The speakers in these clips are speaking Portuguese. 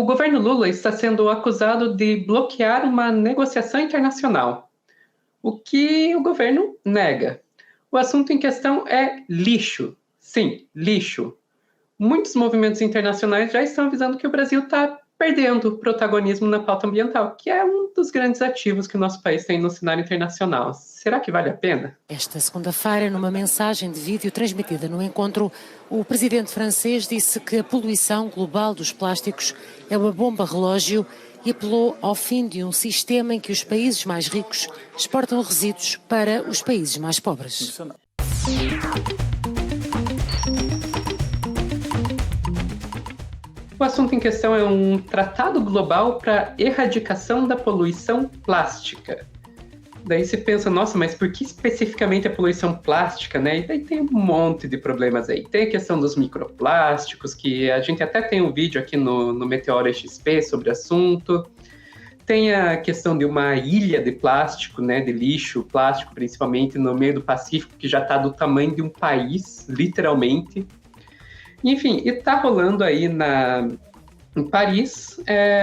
O governo Lula está sendo acusado de bloquear uma negociação internacional, o que o governo nega. O assunto em questão é lixo. Sim, lixo. Muitos movimentos internacionais já estão avisando que o Brasil está perdendo protagonismo na pauta ambiental, que é um dos grandes ativos que o nosso país tem no cenário internacional. Será que vale a pena? Esta segunda-feira, numa mensagem de vídeo transmitida no encontro, o presidente francês disse que a poluição global dos plásticos é uma bomba relógio e apelou ao fim de um sistema em que os países mais ricos exportam resíduos para os países mais pobres. O assunto em questão é um tratado global para erradicação da poluição plástica. Daí se pensa, nossa, mas por que especificamente a poluição plástica, né? E daí tem um monte de problemas aí. Tem a questão dos microplásticos, que a gente até tem um vídeo aqui no Meteoro XP sobre o assunto. Tem a questão de uma ilha de plástico, né, de lixo plástico, principalmente no meio do Pacífico, que já está do tamanho de um país, literalmente. Enfim, e está rolando aí em Paris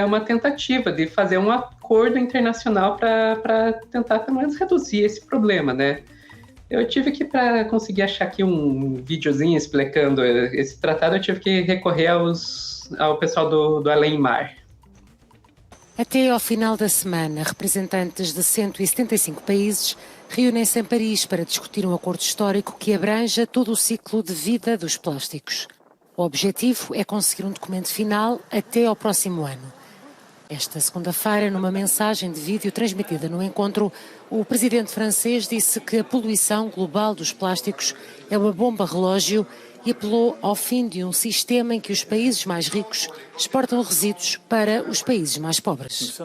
uma tentativa de fazer um acordo internacional para tentar, pelo menos, reduzir esse problema, né? Eu tive que, para conseguir achar aqui um videozinho explicando esse tratado, eu tive que recorrer ao pessoal do Além Mar. Até ao final da semana, representantes de 175 países reúnem-se em Paris para discutir um acordo histórico que abranja todo o ciclo de vida dos plásticos. O objetivo é conseguir um documento final até ao próximo ano. Esta segunda-feira, numa mensagem de vídeo transmitida no encontro, o presidente francês disse que a poluição global dos plásticos é uma bomba relógio e apelou ao fim de um sistema em que os países mais ricos exportam resíduos para os países mais pobres.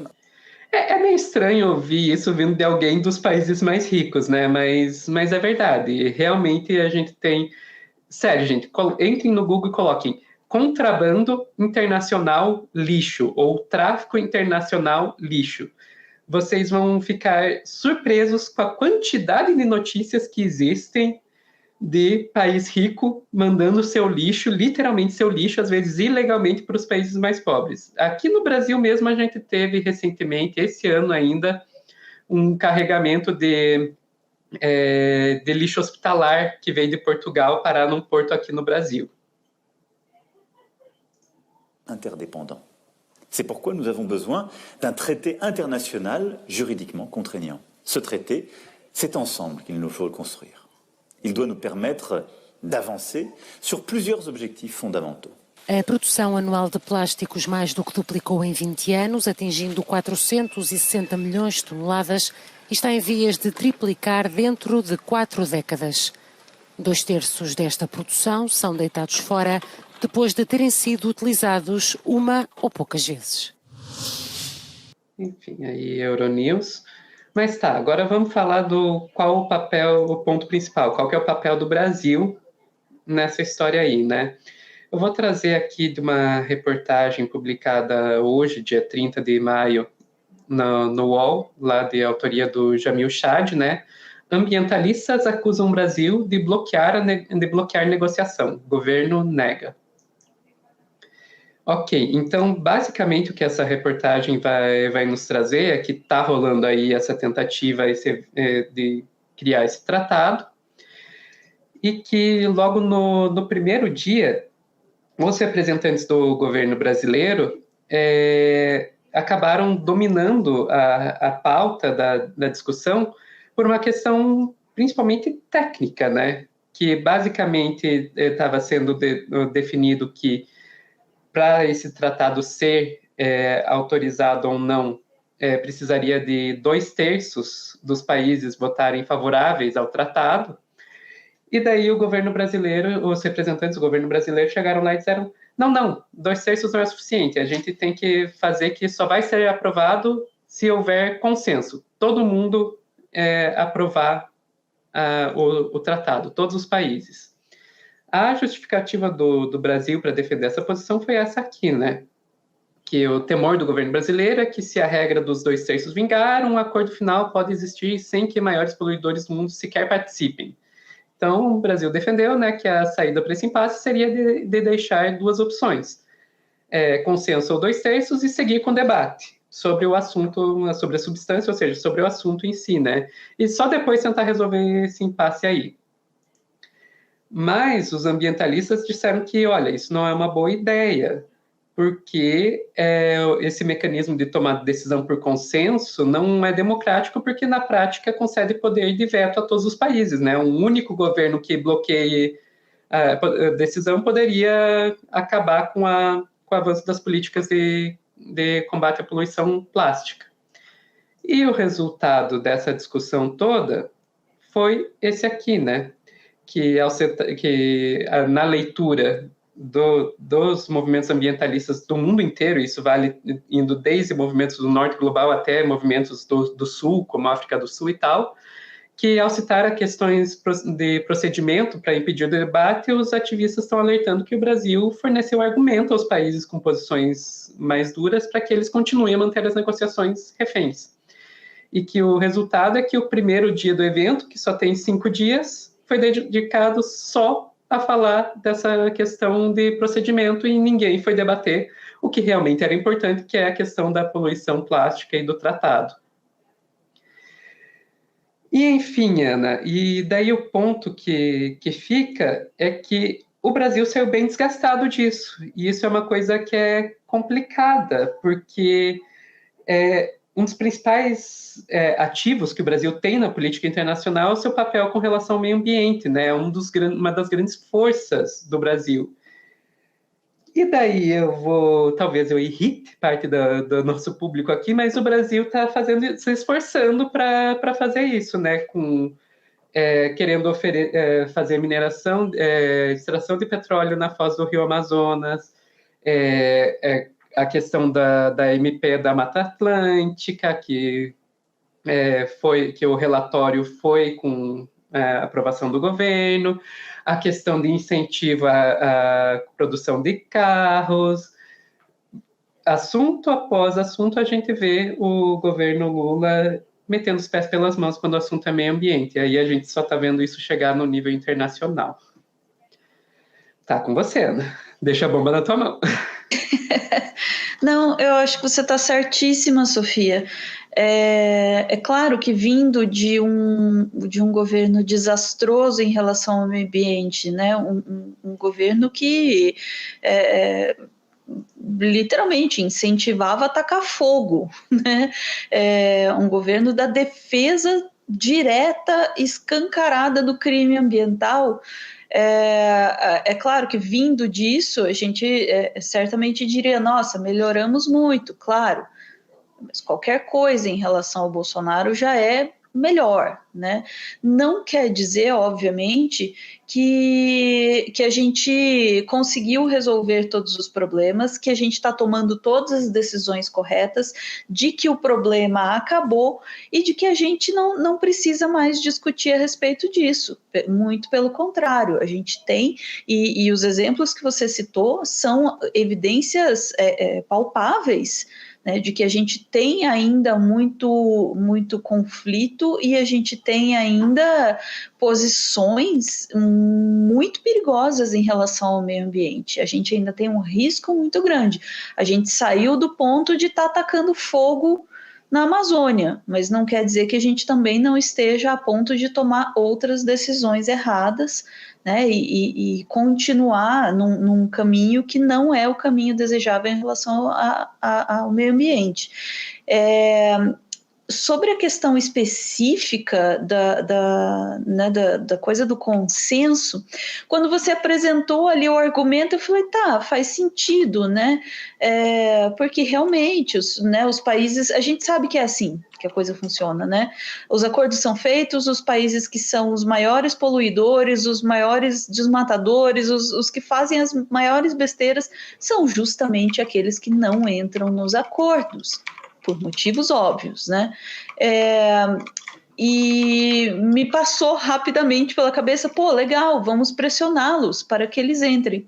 É meio estranho ouvir isso vindo de alguém dos países mais ricos, né? Mas é verdade. Realmente a gente tem... Sério, gente, entrem no Google e coloquem contrabando internacional lixo ou tráfico internacional lixo. Vocês vão ficar surpresos com a quantidade de notícias que existem de país rico mandando seu lixo, literalmente seu lixo, às vezes ilegalmente, para os países mais pobres. Aqui no Brasil mesmo a gente teve recentemente, esse ano ainda, um carregamento de lixo hospitalar que veio de Portugal parar num porto aqui no Brasil. Interdépendant. C'est pourquoi nous avons besoin d'un traité international juridiquement contraignant. Ce traité, c'est ensemble qu'il nous faut le construire. Il doit nous permettre d'avancer sur plusieurs objectifs fondamentaux. A produção anual de plásticos mais do que duplicou em 20 anos, atingindo 460 milhões de toneladas, e está em vias de triplicar dentro de 4 décadas. 2/3 desta produção são deitados fora depois de terem sido utilizados uma ou poucas vezes. Enfim, aí Euronews. Mas tá, agora vamos falar do qual o papel, o ponto principal, qual que é o papel do Brasil nessa história aí, né? Eu vou trazer aqui de uma reportagem publicada hoje, dia 30 de maio, no UOL, lá de autoria do Jamil Chad, né? Ambientalistas acusam o Brasil de bloquear negociação. O governo nega. Ok, então basicamente o que essa reportagem vai nos trazer é que está rolando aí essa tentativa de criar esse tratado e que logo no primeiro dia, os representantes do governo brasileiro acabaram dominando a pauta da discussão por uma questão principalmente técnica, né? Que basicamente estava sendo definido que para esse tratado ser autorizado ou não, precisaria de 2/3 dos países votarem favoráveis ao tratado. E daí o governo brasileiro, os representantes do governo brasileiro chegaram lá e disseram: não, 2/3 não é suficiente, a gente tem que fazer que só vai ser aprovado se houver consenso. Todo mundo aprovar o tratado, todos os países. A justificativa do Brasil para defender essa posição foi essa aqui, né? Que o temor do governo brasileiro é que, se a regra dos 2/3 vingar, um acordo final pode existir sem que maiores poluidores do mundo sequer participem. Então, o Brasil defendeu, né, que a saída para esse impasse seria de deixar duas opções. consenso ou 2/3 e seguir com o debate sobre o assunto, sobre a substância, ou seja, sobre o assunto em si, né? E só depois tentar resolver esse impasse aí. Mas os ambientalistas disseram que, olha, isso não é uma boa ideia, porque esse mecanismo de tomar decisão por consenso não é democrático, porque na prática concede poder de veto a todos os países, né? Um único governo que bloqueie a decisão poderia acabar com o avanço das políticas de combate à poluição plástica. E o resultado dessa discussão toda foi esse aqui, né? Que na leitura dos movimentos ambientalistas do mundo inteiro, isso vale indo desde movimentos do norte global até movimentos do sul, como a África do Sul e tal, que ao citar questões de procedimento para impedir o debate, os ativistas estão alertando que o Brasil forneceu argumento aos países com posições mais duras para que eles continuem a manter as negociações reféns. E que o resultado é que o primeiro dia do evento, que só tem 5 dias, foi dedicado só a falar dessa questão de procedimento e ninguém foi debater o que realmente era importante, que é a questão da poluição plástica e do tratado. E, enfim, Ana, e daí o ponto que fica é que o Brasil saiu bem desgastado disso, e isso é uma coisa que é complicada, porque um dos principais ativos que o Brasil tem na política internacional é o seu papel com relação ao meio ambiente, né? Uma das grandes forças do Brasil. E daí talvez eu irrite parte do nosso público aqui, mas o Brasil está se esforçando para fazer isso, né? Querendo fazer mineração, extração de petróleo na foz do Rio Amazonas, a questão da MP da Mata Atlântica, que o relatório foi com a aprovação do governo, a questão de incentivo à produção de carros. Assunto após assunto, a gente vê o governo Lula metendo os pés pelas mãos quando o assunto é meio ambiente. E aí a gente só está vendo isso chegar no nível internacional. Tá com você, Ana. Deixa a bomba na tua mão. Não, eu acho que você está certíssima, Sofia. É claro que vindo de um governo desastroso em relação ao meio ambiente, né? Um governo que literalmente incentivava a tacar fogo, né? Um governo da defesa direta, escancarada do crime ambiental. É claro que vindo disso a gente certamente diria, nossa, melhoramos muito, claro, mas qualquer coisa em relação ao Bolsonaro já é melhor, né? Não quer dizer, obviamente, que a gente conseguiu resolver todos os problemas, que a gente está tomando todas as decisões corretas, de que o problema acabou e de que a gente não precisa mais discutir a respeito disso. Muito pelo contrário, a gente tem, e os exemplos que você citou são evidências palpáveis, né, de que a gente tem ainda muito conflito e a gente tem ainda posições muito perigosas em relação ao meio ambiente. A gente ainda tem um risco muito grande. A gente saiu do ponto de estar atacando fogo na Amazônia, mas não quer dizer que a gente também não esteja a ponto de tomar outras decisões erradas, né, e continuar num caminho que não é o caminho desejável em relação ao meio ambiente. Sobre a questão específica da coisa do consenso, quando você apresentou ali o argumento, eu falei, tá, faz sentido, né? Porque realmente os países, a gente sabe que é assim que a coisa funciona, né? Os acordos são feitos, os países que são os maiores poluidores, os maiores desmatadores, os que fazem as maiores besteiras, são justamente aqueles que não entram nos acordos, por motivos óbvios, né? E me passou rapidamente pela cabeça, pô, legal, vamos pressioná-los para que eles entrem.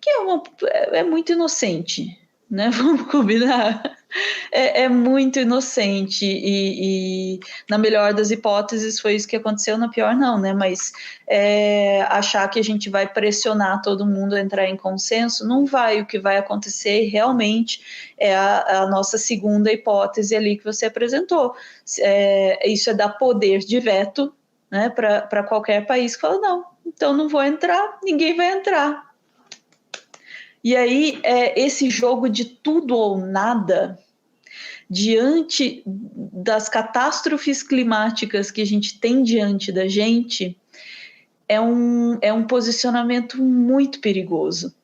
Que é muito inocente, né? Vamos combinar. É muito inocente e, na melhor das hipóteses, foi isso que aconteceu, na pior não, né? Mas achar que a gente vai pressionar todo mundo a entrar em consenso, não vai. O que vai acontecer realmente é a nossa segunda hipótese ali que você apresentou. Isso é dar poder de veto, né, para qualquer país que fala, não, então não vou entrar, ninguém vai entrar. E aí, esse jogo de tudo ou nada, diante das catástrofes climáticas que a gente tem diante da gente, é um posicionamento muito perigoso.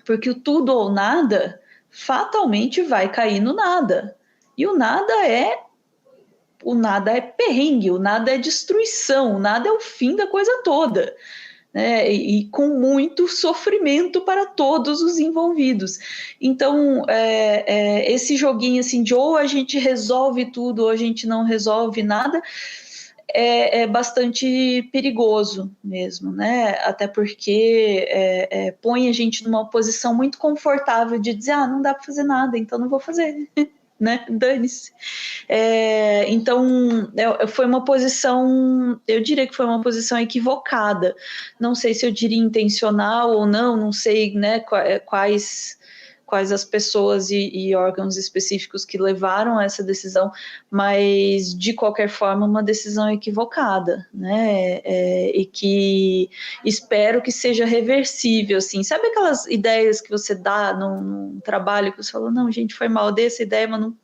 Porque o tudo ou nada fatalmente vai cair no nada. E o nada é perrengue, o nada é destruição, o nada é o fim da coisa toda. Né, e com muito sofrimento para todos os envolvidos. Então, esse joguinho assim de ou a gente resolve tudo ou a gente não resolve nada é bastante perigoso mesmo, né? Até porque põe a gente numa posição muito confortável de dizer, não dá para fazer nada, então não vou fazer. Né? Dane-se. Então, foi uma posição, eu diria que foi uma posição equivocada. Não sei se eu diria intencional ou não sei, né, quais as pessoas e órgãos específicos que levaram a essa decisão, mas, de qualquer forma, uma decisão equivocada, né? E que espero que seja reversível, assim. Sabe aquelas ideias que você dá num trabalho que você fala, não, gente, foi mal, dei essa ideia, mas não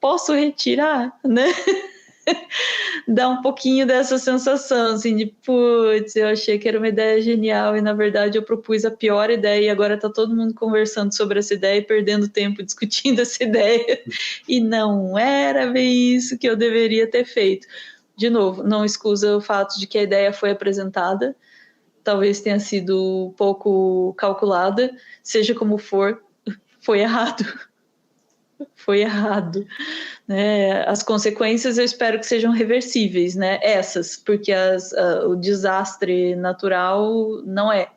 posso retirar, né? Dá um pouquinho dessa sensação, assim, de putz, eu achei que era uma ideia genial e na verdade eu propus a pior ideia e agora tá todo mundo conversando sobre essa ideia e perdendo tempo discutindo essa ideia e não era bem isso que eu deveria ter feito. De novo, não excusa o fato de que a ideia foi apresentada, talvez tenha sido pouco calculada, seja como for, foi errado. Foi errado, né? As consequências eu espero que sejam reversíveis, né? Essas, porque o desastre natural não é.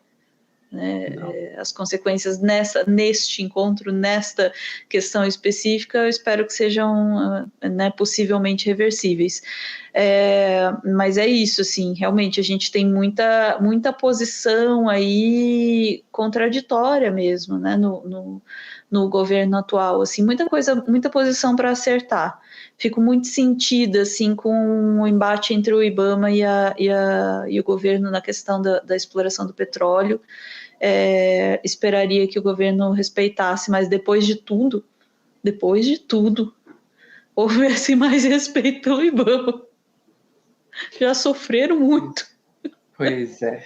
Né? As consequências neste encontro, nesta questão específica, eu espero que sejam, né, possivelmente reversíveis. Mas é isso, assim, realmente a gente tem muita posição aí contraditória mesmo, né, no governo atual, assim, muita posição para acertar. Fico muito sentida, assim, com o embate entre o IBAMA e o governo na questão da exploração do petróleo. Esperaria que o governo respeitasse, mas depois de tudo, houvesse mais respeito pelo IBAMA. Já sofreram muito. Pois é.